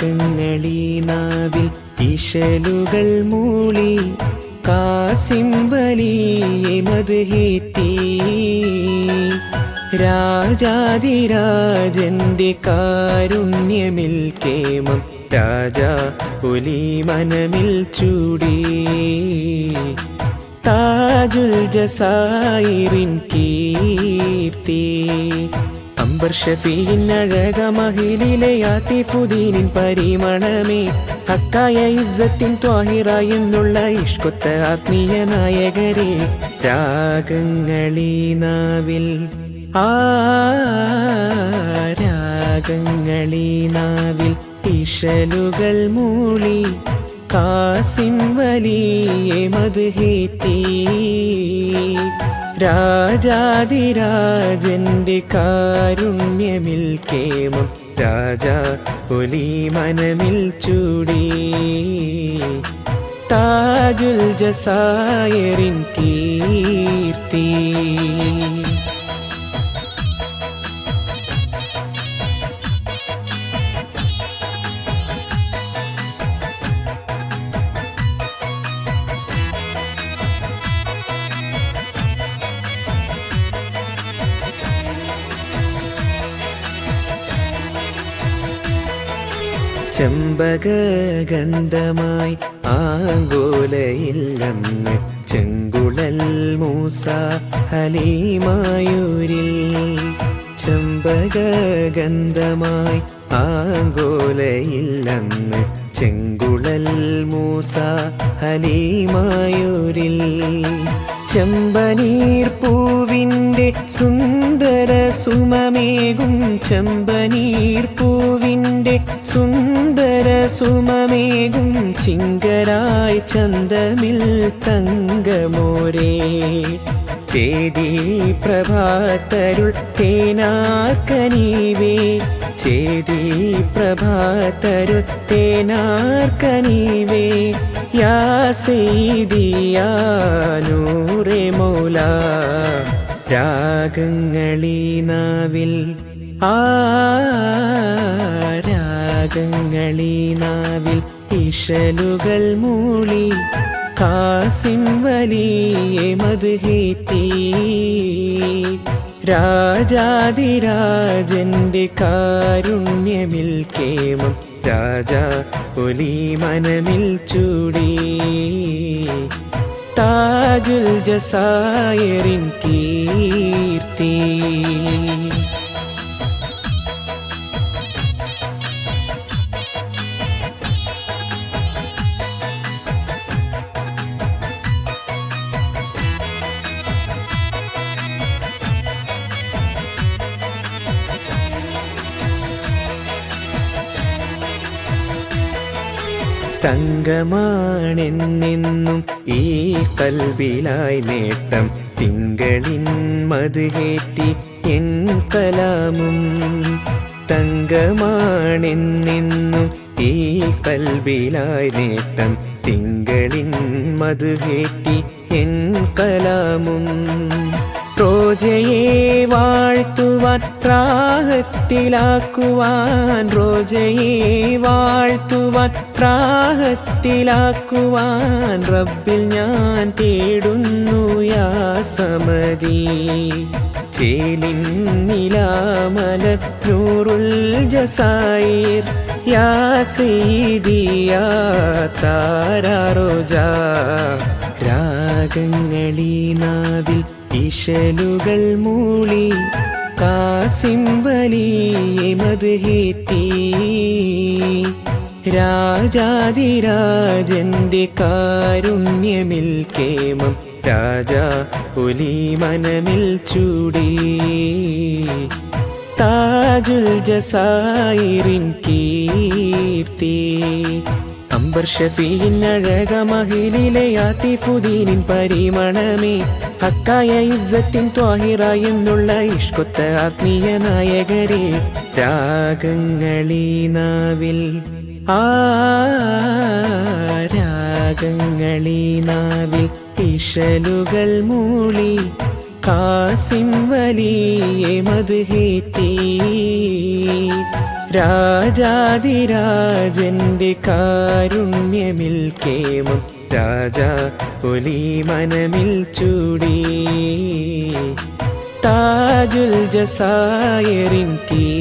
രാഗങ്ങളീ നാവിൽ ഇശലുകൾ മൂളി കാസിം വലിയെ മദ്ഹേറ്റി രാജാതിരാജന്റെ കാരുണ്യമിൽ കേമം രാജാ പുലി മനമിൽ ചൂടി താജുൽ ജസായിറിൻ കീർത്തി അംബർ ഷഫീൻ അഴക മഹിലിലെ ആതിഫുദ്ദീനിൻ പരിമണമേ ഹക്കായ ഇസ്സത്തിൻ ത്വാഹിറ എന്നുള്ള ഇഷ്കൊത്ത ആത്മീയ നായകരെ രാഗങ്ങളീ നാവിൽ രാഗങ്ങളീ നാവിൽ ഇശലുകൾ മൂളി കാസിം വലിയെ മദ്ഹേറ്റി രാജാതിരാജന്റെ കാരുണ്യമിൽ കേമം രാജാ പുലി മനമിൽ ചൂടി താജുൽ ജസായിറിൻ കീർത്തി ചെമ്പകഗന്ധമായി ആങ്കോലയില്ലെന്ന് ചെങ്കുളൽ മൂസ ഹലീമായൂരിൽ ചെമ്പകഗന്ധമായി ആങ്കോലയില്ലെന്ന് ചെങ്കുളൽ മൂസ ഹലീമായൂരിൽ ചെമ്പനീർ പൂവിൻ്റെ സുന്ദര സുമമേകും ചെമ്പനീർ പൂവിൻ്റെ സുന്ദര സുമമേകും ചിങ്കരായി ചന്തമിൽ തങ്കമോരേ ചേതി പ്രഭാതരുൾ തേനാർക്കനീവേ ചേതി പ്രഭാതരുൾ തേനാർക്കനീവേ യാ സയ്യിദി യാ നൂറെ മൗലാ രാഗങ്ങളീ നാവിൽ രാഗങ്ങളീ നാവിൽ ഇശലുകൾ മൂളി കാസിം വലിയെ മദ്ഹേറ്റി രാജാതിരാജന്റെ കാരുണ്യമിൽ കേമം രാജാ പുലി മനമിൽ ചൂടി താജുൽ ജസായിറിൻ കീർത്തി തങ്കമാണെന്നെന്നും ഈ കൽബിലായി നേട്ടം തിങ്കളിൻ മദ്ഹേറ്റി എൻ കലാമും തങ്കമാണെന്നെന്നും ഈ കൽബിലായി നേട്ടം തിങ്കളിൻ മദ്ഹേറ്റി എൻ കലാമും റോജയെ വാഴ്ത്തുവാൻ റാഹത്തിലാക്കുവാൻ റോജയെ വാഴ്ത്തുവാൻ റാഹത്തിലാക്കുവാൻ റബ്ബിൽ ഞാൻ തേടുന്നു യാ സമദി ചേലിൻ നിലാമലർ നൂറുൽ ജസായിർ യാ സയ്യിദി യാ താരാ റോജാ രാഗങ്ങളീ നാവിൽ ഇശലുകൾ മൂളി കാസിം വലിയെ മദ്ഹേറ്റി രാജാതിരാജന്റെ കാരുണ്യമിൽ കേമം രാജാ പുലി മനമിൽ ചൂടി താജുൽ ജസായിറിൻ കീർത്തി അംബർ ഷഫീൻ അഴക മഹിലിലെ ആതിഫുദ്ദീനിൻ പരിമണമേ ഹക്കായ ഇസ്സത്തിൻ ത്വാഹിറ എന്നുള്ള ഇഷ്കൊത്ത ആത്മീയ നായകരെ രാഗങ്ങളീ നാവിൽ രാഗങ്ങളീ നാവിൽ ഇശലുകൾ മൂളി കാസിം വലിയെ മദ്ഹേറ്റി രാജാതിരാജന്റെ കാരുണ്യമിൽ കേമം രാജാ ഒലി മനമിൽ ചൂടി താജുൽ ജസായറിൻ കീർത്തി